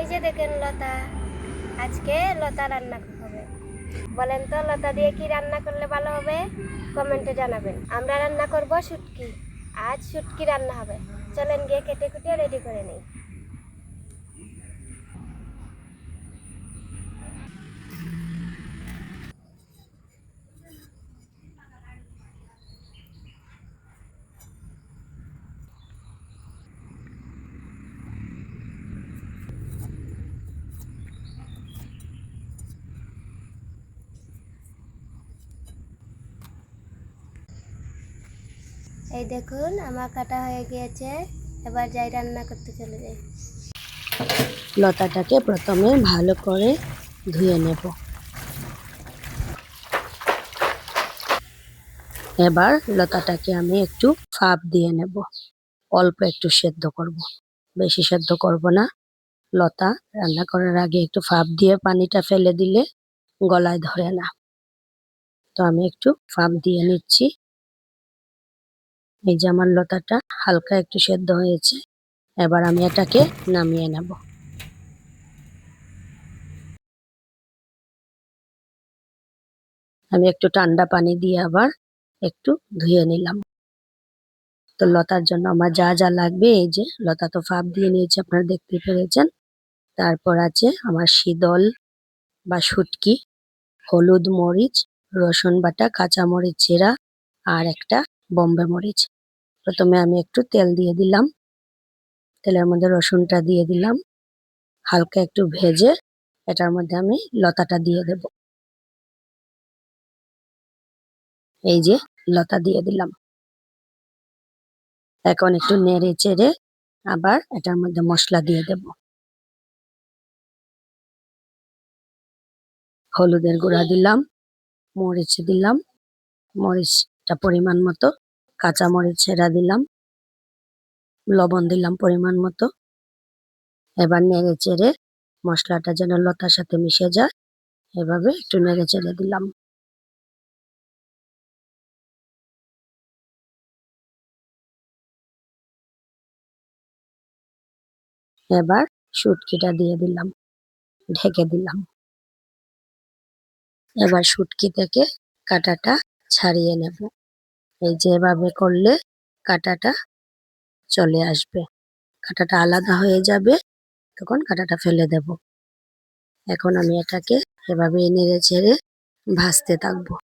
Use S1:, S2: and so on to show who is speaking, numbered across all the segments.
S1: এই যে দেখেন লতা, আজকে লতা রান্না হবে। বলেন তো লতা দিয়ে কি রান্না করলে ভালো হবে? কমেন্টে জানাবেন। আমরা রান্না করব শুটকি। আজ শুটকি রান্না হবে। চলেন গিয়ে কেটে কুটে রেডি করে নিই। এই দেখুন আমার কাটা হয়ে গিয়েছে, এবার যাই রান্না করতে চলে যাই।
S2: লতাটাকে প্রথমে ভালো করে ধুয়ে নেব। এবার লতাটাকে আমি একটু ফাঁপ দিয়ে নেব, অল্প একটু সেদ্ধ করব, বেশি সেদ্ধ করব না। লতা রান্না করার আগে একটু ফাঁপ দিয়ে পানিটা ফেলে দিলে গলায় ধরে না। তো আমি একটু ফাঁপ দিয়ে নিচ্ছি। এই যে আমার লতাটা হালকা একটু সেদ্ধ হয়েছে, এবার আমি এটাকে নামিয়ে নেব। আমি একটু ঠান্ডা পানি দিয়ে আবার একটু ধুয়ে নিলাম। তো লতার জন্য আমার যা যা লাগবে, এই যে লতা তো ফাঁপ দিয়ে নিয়েছে, আপনারা দেখতে পেরেছেন। তারপর আছে আমার শীতল বা শুটকি, হলুদ মরিচ, রসুন বাটা, কাঁচা মরিচ চেরা, আর একটা বোম্বে মরিচ। প্রথমে আমি একটু তেল দিয়ে দিলাম, তেলের মধ্যে রসুনটা দিয়ে দিলাম, হালকা একটু ভেজে এটার মধ্যে আমি লতাটা দিয়ে দেব। এই যে লতা দিয়ে দিলাম। এখন একটু নেড়ে চেড়ে আবার এটার মধ্যে মশলা দিয়ে দেব। হলুদের গুঁড়া দিলাম, মরিচ দিলাম, মরিচটা পরিমাণ মতো, কাঁচা মরিচ ছেঁড়া দিলাম, লবণ দিলাম পরিমাণ মতো। এবার নেড়ে চেড়ে মশলাটা যেন লতার সাথে মিশে যায়, এভাবে একটু নেড়ে চেড়ে দিলাম। এবার শুটকিটা দিয়ে দিলাম, ঢেকে দিলাম। এবার শুটকি থেকে কাঁটাটা ছাড়িয়ে নেব। এই যে এভাবে করলে কাঁটাটা চলে আসবে, কাঁটাটা আলাদা হয়ে যাবে, তখন কাঁটাটা ফেলে দেব। এখন আমি এটাকে এভাবে নেড়ে চেড়ে ভাজতে থাকবো।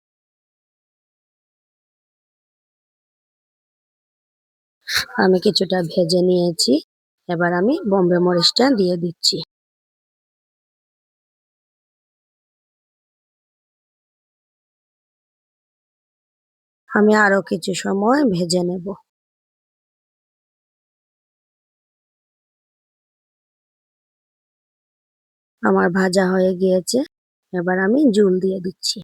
S2: আমি কিছুটা ভেজে নিয়েছি, এবার আমি বোম্বে মরিচটা দিয়ে দিচ্ছি। আমি আরো কিছু সময় ভেজে নেব। আমার ভাজা হয়ে গিয়েছে, এবার আমি জল দিয়ে দিচ্ছি।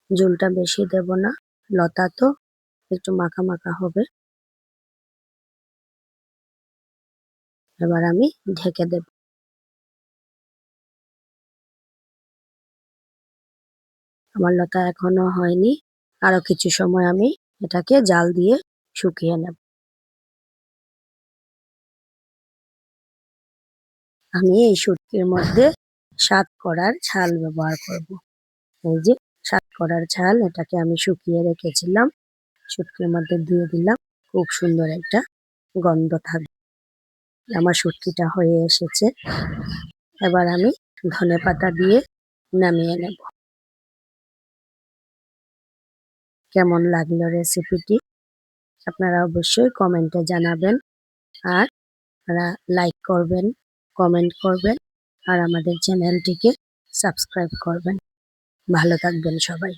S2: জলটা বেশি দেব না, লতা তো একটু মাখা মাখা হবে। এবার আমি ঢেকে দেব। আমার লতা এখনো হয়নি, আরো কিছু সময় আমি এটাকে জাল দিয়ে শুকিয়ে নেব। আমি এই শুটকির মধ্যে সাতকরার ছাল ব্যবহার করব। এই যে সাতকরার ছাল, এটাকে আমি শুকিয়ে রেখেছিলাম, শুটকির মধ্যে দিয়ে দিলাম। খুব সুন্দর একটা গন্ধ থাকবে। আমার শুটকিটা হয়ে এসেছে, এবার আমি ধনেপাতা দিয়ে নামিয়ে নেব। কেমন লাগলো রেসিপিটি আপনারা অবশ্যই কমেন্টে জানাবেন, আর লাইক করবেন, কমেন্ট করবেন, আর আমাদের চ্যানেলটিকে সাবস্ক্রাইব করবেন। ভালো থাকবেন সবাই।